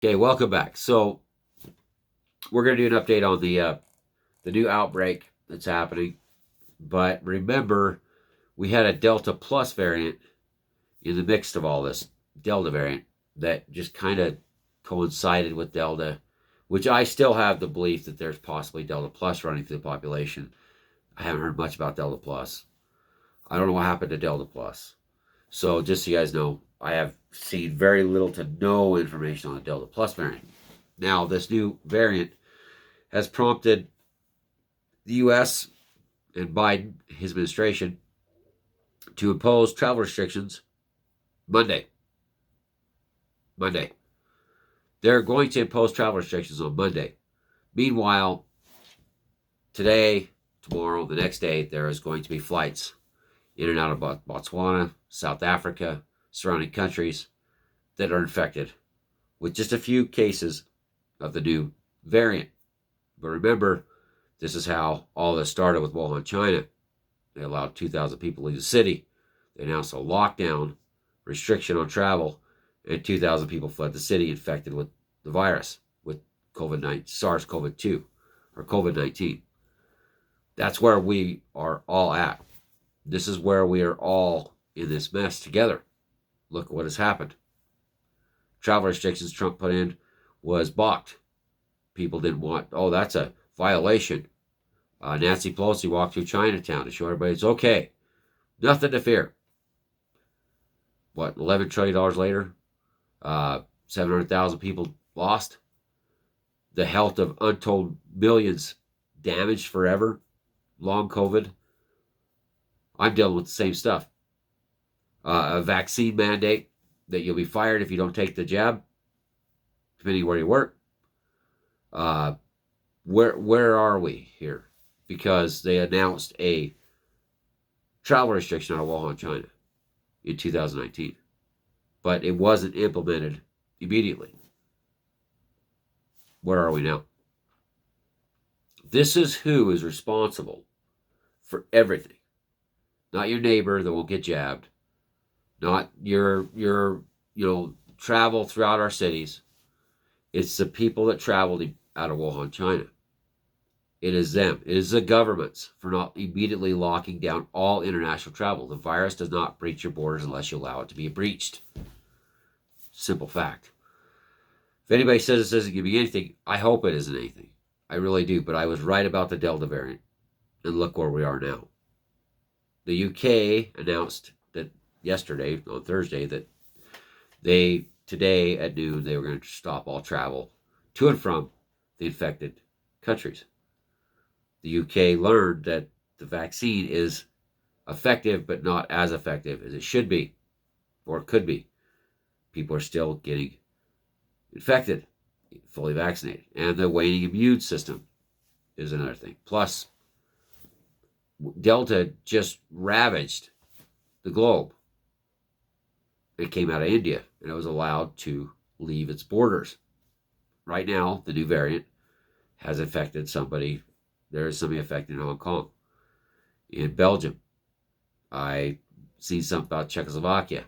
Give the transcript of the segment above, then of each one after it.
Okay, welcome back. So we're going to do an update on the new outbreak that's happening. But remember, we had a Delta Plus variant in the mix of all this Delta variant that just kind of coincided with Delta, which I still have the belief that there's possibly Delta Plus running through the population. I haven't heard much about Delta Plus. I don't know what happened to Delta Plus. So just so you guys know, I have seen very little to no information on the Delta Plus variant. Now, this new variant has prompted the U.S. and Biden, his administration, to impose travel restrictions Monday. Monday. They're going to impose travel restrictions on Monday. Meanwhile, today, tomorrow, the next day, there is going to be flights in and out of Botswana, South Africa, surrounding countries that are infected with just a few cases of the new variant. But remember, this is how all this started with Wuhan, China. They allowed 2,000 people to leave the city. They announced a lockdown, restriction on travel, and 2,000 people fled the city infected with the virus, with COVID-19, SARS-CoV-2, or COVID-19. That's where we are all at. This is where we are all in this mess together. Look at what has happened. Travel restrictions Trump put in was balked. People didn't want, oh, that's a violation. Nancy Pelosi walked through Chinatown to show everybody it's okay. Nothing to fear. What, $11 trillion later? 700,000 people lost. The health of untold millions damaged forever. Long COVID. I'm dealing with the same stuff. A vaccine mandate that you'll be fired if you don't take the jab, depending where you work. Where are we here? Because they announced a travel restriction out of Wuhan, China in 2019, but it wasn't implemented immediately. Where are we now? This is who is responsible for everything. Not your neighbor that won't get jabbed. Not your travel throughout our cities. It's the people that traveled out of Wuhan, China. It is them. It is the governments for not immediately locking down all international travel. The virus does not breach your borders unless you allow it to be breached. Simple fact. If anybody says this doesn't give me anything, I hope it isn't anything. I really do, but I was right about the Delta variant. And look where we are now. The UK announced that yesterday, on Thursday, that today at noon, they were going to stop all travel to and from the infected countries. The UK learned that the vaccine is effective, but not as effective as it should be, or it could be. People are still getting infected, fully vaccinated. And the waning immune system is another thing. Plus, Delta just ravaged the globe. It came out of India, and it was allowed to leave its borders. Right now, the new variant has infected somebody. There is somebody affected in Hong Kong. In Belgium, I see something about Czechoslovakia.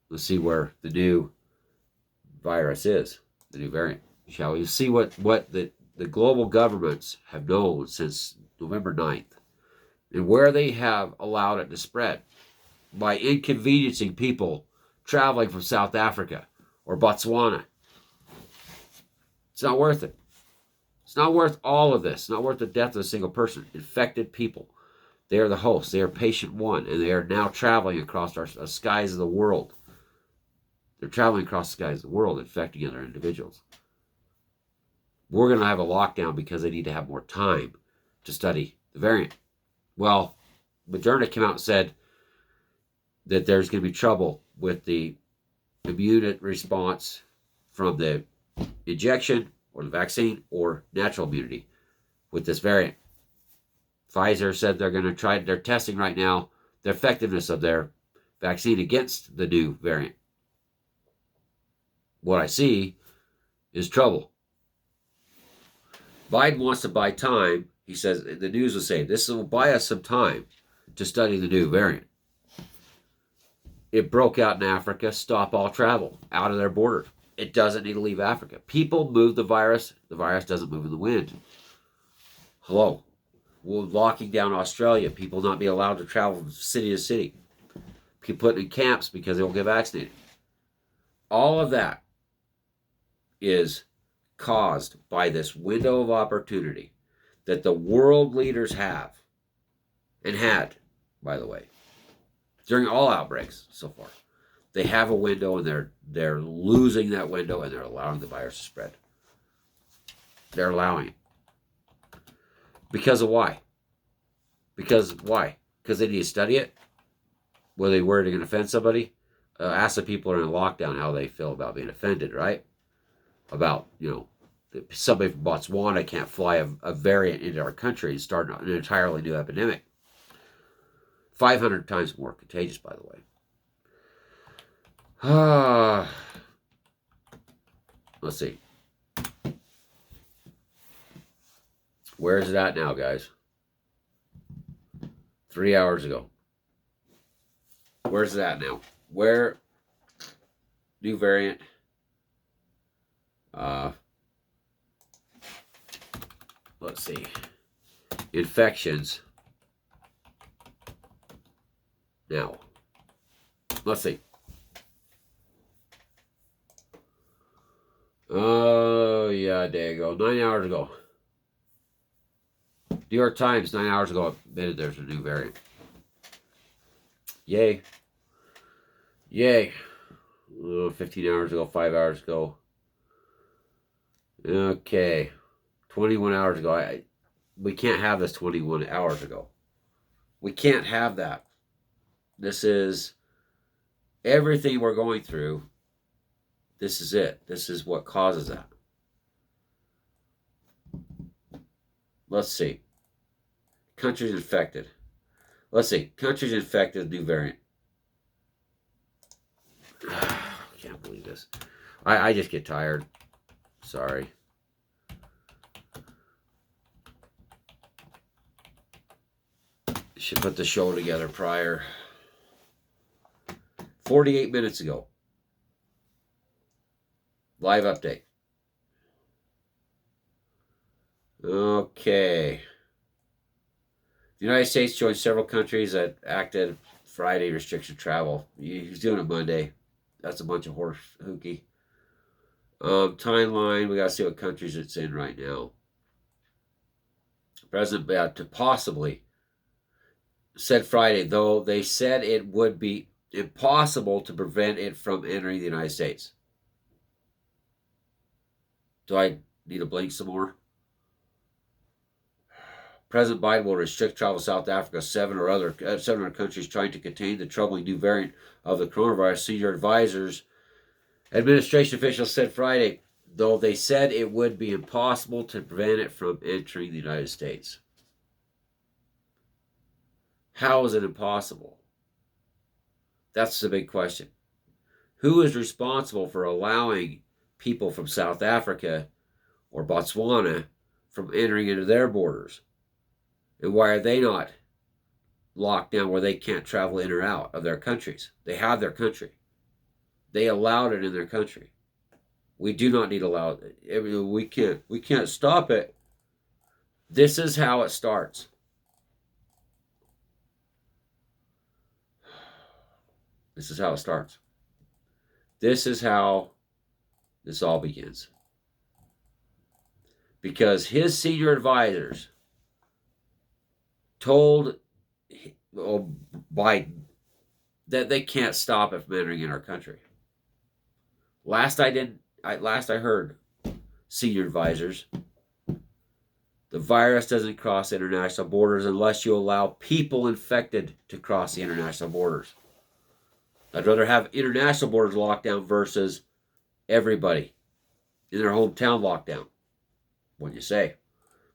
Let's see where the new virus is, the new variant. Shall we see what the global governments have known since November 9th and where they have allowed it to spread by inconveniencing people traveling from South Africa or Botswana. It's not worth it. It's not worth all of this. It's not worth the death of a single person. Infected people. They are the hosts. They are patient one, and they are now traveling across our skies of the world. They're traveling across the skies of the world, infecting other individuals. We're going to have a lockdown because they need to have more time to study the variant. Well, Moderna came out and said that there's going to be trouble with the immune response from the injection or the vaccine or natural immunity with this variant. Pfizer said they're testing right now the effectiveness of their vaccine against the new variant. What I see is trouble. Biden wants to buy time. He says, the news was saying, this will buy us some time to study the new variant. It broke out in Africa, stop all travel out of their border. It doesn't need to leave Africa. People move the virus. The virus doesn't move in the wind. Hello. We're locking down Australia. People not be allowed to travel from city to city. People put in camps because they won't get vaccinated. All of that is caused by this window of opportunity that the world leaders have and had, by the way, during all outbreaks so far. They have a window, and they're losing that window, and they're allowing the virus to spread. They're allowing it. Because of why? Because why? Because they need to study it? Were they worried they're going to offend somebody? Ask the people who are in lockdown how they feel about being offended, right? About, somebody from Botswana can't fly a variant into our country and start an entirely new epidemic. 500 times more contagious, by the way. Let's see. Where is it at now, guys? 3 hours ago. Where's it at now? Where? New variant. Let's see. Infections. Now. Let's see. Oh, yeah, there you go. 9 hours ago. New York Times, 9 hours ago, admitted there's a new variant. Yay. Yay. 15 hours ago, 5 hours ago. Okay. 21 hours ago. We can't have this 21 hours ago. We can't have that. This is everything we're going through. This is it. This is what causes that. Let's see. Countries infected. Let's see. Countries infected with new variant. I can't believe this. I just get tired. Sorry. Should put the show together prior. 48 minutes ago. Live update. Okay. The United States joined several countries that acted Friday restriction travel. He's doing it Monday. That's a bunch of horse hooky. Timeline. We got to see what countries it's in right now. President to possibly said Friday, though they said it would be impossible to prevent it from entering the United States. Do I need to blink some more? President Biden will restrict travel to South Africa, 700 countries trying to contain the troubling new variant of the coronavirus. Senior advisors, administration officials said Friday, though they said it would be impossible to prevent it from entering the United States. How is it impossible? That's the big question. Who is responsible for allowing people from South Africa or Botswana from entering into their borders? And why are they not locked down where they can't travel in or out of their countries? They have their country. They allowed it in their country. We do not need to allow it. We can't stop it. This is how it starts. This is how it starts. This is how this all begins. Because his senior advisors told Biden that they can't stop it from entering in our country. Last I heard, senior advisors, the virus doesn't cross international borders unless you allow people infected to cross the international borders. I'd rather have international borders locked down versus everybody in their hometown locked down. What do you say?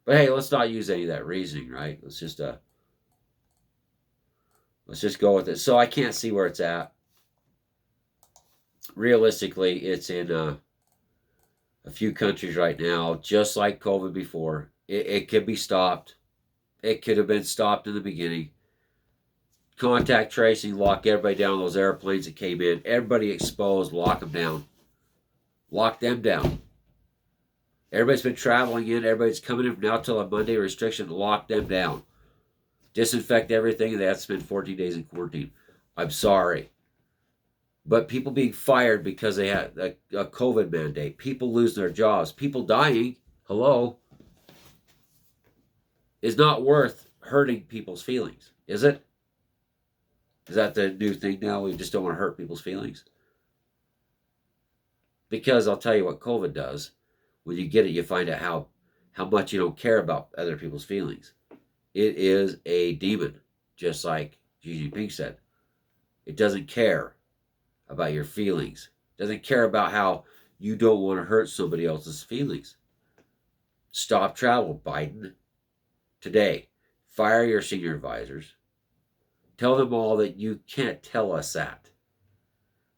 But hey, let's not use any of that reasoning, right? Let's just go with it. So I can't see where it's at. Realistically, it's in a few countries right now, just like COVID before. It could be stopped. It could have been stopped in the beginning. Contact tracing, lock everybody down on those airplanes that came in. Everybody exposed, lock them down. Lock them down. Everybody's been traveling in. Everybody's coming in from now till a Monday restriction. Lock them down. Disinfect everything, and they have to spend 14 days in quarantine. I'm sorry. But people being fired because they had a COVID mandate. People losing their jobs. People dying. Hello. Is not worth hurting people's feelings. Is it? Is that the new thing now? We just don't want to hurt people's feelings? Because I'll tell you what COVID does. When you get it, you find out how much you don't care about other people's feelings. It is a demon, just like Xi Jinping said. It doesn't care about your feelings. It doesn't care about how you don't want to hurt somebody else's feelings. Stop travel, Biden. Today, fire your senior advisors. Tell them all that you can't tell us that.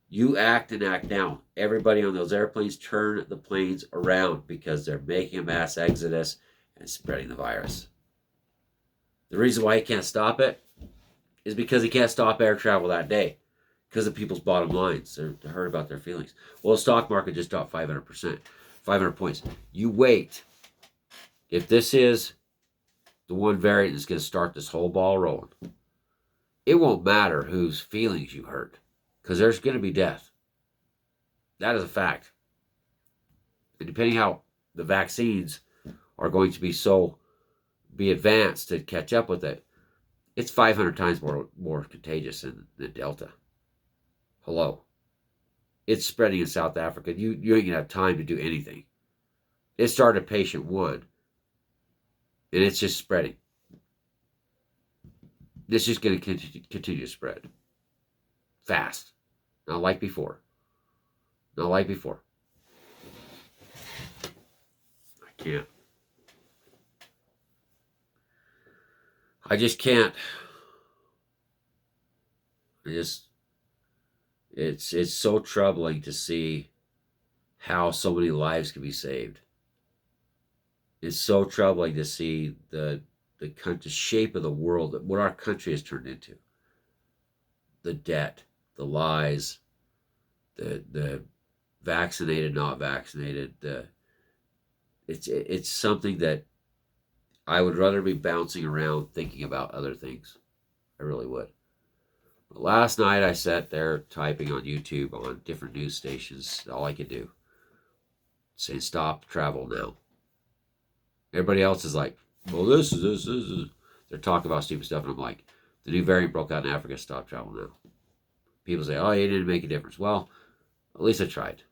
You act and act now. Everybody on those airplanes, turn the planes around because they're making a mass exodus and spreading the virus. The reason why he can't stop it is because he can't stop air travel that day because of people's bottom lines. They're hurt about their feelings. Well, the stock market just dropped 500%, 500 points. You wait. If this is the one variant that's going to start this whole ball rolling, it won't matter whose feelings you hurt because there's going to be death. That is a fact. And depending how the vaccines are going to be advanced to catch up with it, it's 500 times more contagious than Delta. Hello. It's spreading in South Africa. You ain't going to have time to do anything. It started at patient 1, and it's just spreading. It's just going to continue to spread. Fast. Not like before. Not like before. I can't. I just can't. It's so troubling to see how so many lives can be saved. It's so troubling to see the shape of the world, what our country has turned into. The debt, the lies, the vaccinated, not vaccinated. It's something that I would rather be bouncing around thinking about other things. I really would. But last night I sat there typing on YouTube on different news stations. All I could do. Saying stop travel now. Everybody else is like, well, this is. They're talking about stupid stuff, and I'm like, the new variant broke out in Africa, stop travel now. People say, oh, it didn't make a difference. Well, at least I tried.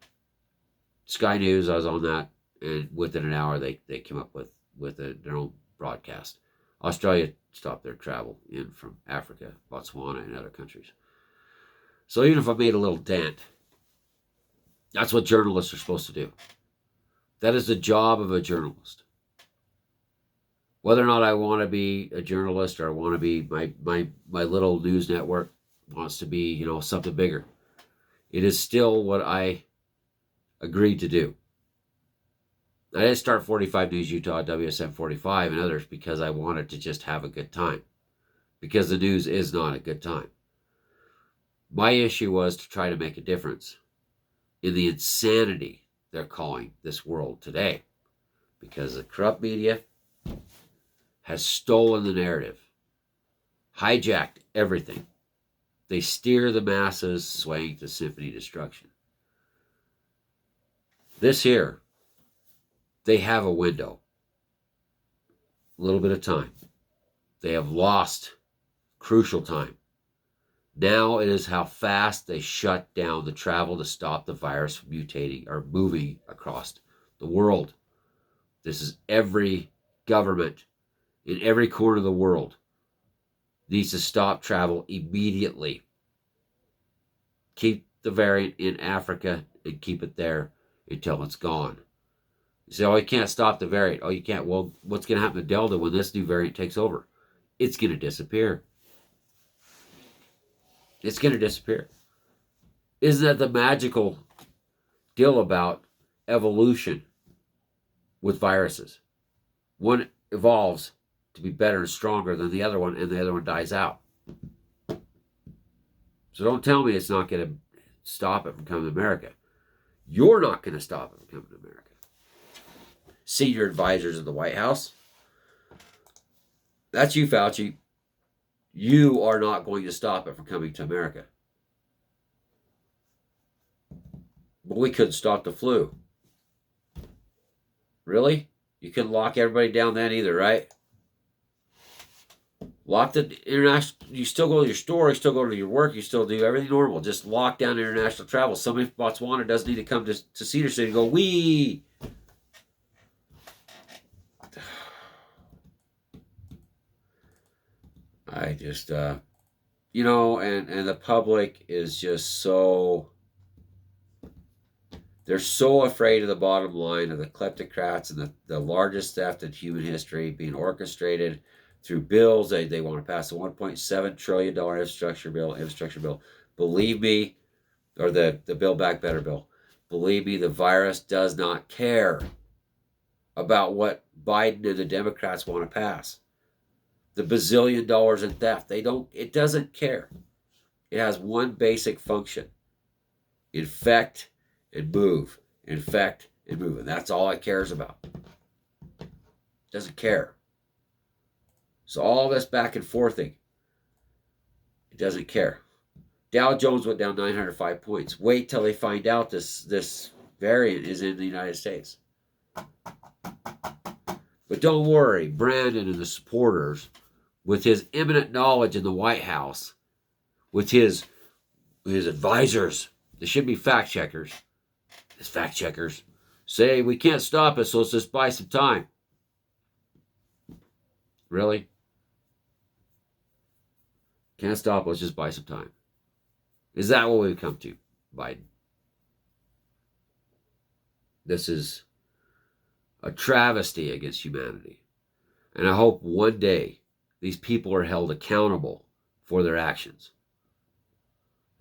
Sky News, I was on that, and within an hour they came up with their own broadcast. Australia stopped their travel in from Africa, Botswana, and other countries. So even if I made a little dent, that's what journalists are supposed to do. That is the job of a journalist. Whether or not I want to be a journalist or I want to be my little news network wants to be, something bigger, it is still what I agreed to do. I didn't start 45 News Utah, WSM 45, and others because I wanted to just have a good time. Because the news is not a good time. My issue was to try to make a difference in the insanity they're calling this world today. Because the corrupt media has stolen the narrative, hijacked everything. They steer the masses swaying to symphony destruction. This here, they have a window, a little bit of time. They have lost crucial time. Now it is how fast they shut down the travel to stop the virus from mutating or moving across the world. This is every government in every corner of the world needs to stop travel immediately. Keep the variant in Africa and keep it there until it's gone. You say, oh, you can't stop the variant. Oh, you can't. Well, what's going to happen to Delta when this new variant takes over? It's going to disappear. It's going to disappear. Isn't that the magical deal about evolution with viruses? One evolves to be better and stronger than the other one, and the other one dies out. So don't tell me it's not going to stop it from coming to America. You're not going to stop it from coming to America. Senior advisors of the White House. That's you, Fauci. You are not going to stop it from coming to America. But we couldn't stop the flu. Really? You couldn't lock everybody down then either, right? Lock the international. You still go to your store, you still go to your work, you still do everything normal. Just lock down international travel. Somebody from Botswana doesn't need to come to Cedar City and go, wee. I just, and the public is just so. They're so afraid of the bottom line of the kleptocrats and the largest theft in human history being orchestrated through bills. They want to pass a $1.7 trillion infrastructure bill. Believe me, or the Build Back Better bill. Believe me, the virus does not care about what Biden and the Democrats want to pass. The bazillion dollars in theft. It doesn't care. It has one basic function. Infect and move. Infect and move. And that's all it cares about. It doesn't care. So all this back and forthing, it doesn't care. Dow Jones went down 905 points. Wait till they find out this variant is in the United States. But don't worry, Brandon and the supporters, with his imminent knowledge in the White House, with his advisors, there should be fact checkers. His fact checkers say we can't stop it, so let's just buy some time. Really? Can't stop, let's just buy some time. Is that what we've come to, Biden? This is a travesty against humanity. And I hope one day these people are held accountable for their actions.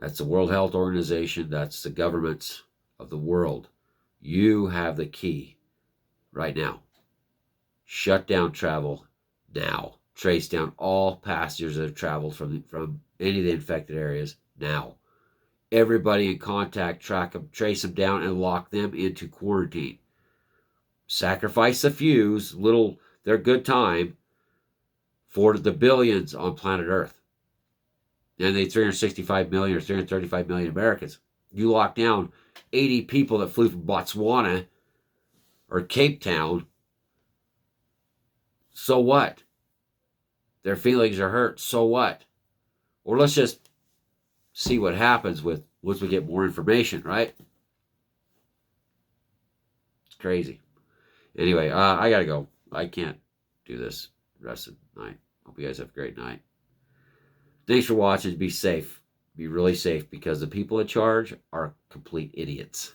That's the World Health Organization. That's the governments of the world. You have the key right now. Shut down travel now. Trace down all passengers that have traveled from any of the infected areas now. Everybody in contact, track them, trace them down, and lock them into quarantine. Sacrifice a few's their good time for the billions on planet Earth. And the 365 million or 335 million Americans. You lock down 80 people that flew from Botswana or Cape Town. So what? Their feelings are hurt. So what? Or let's just see what happens once we get more information, right? It's crazy. Anyway, I gotta go. I can't do this the rest of the night. Hope you guys have a great night. Thanks for watching. Be safe. Be really safe, because the people in charge are complete idiots.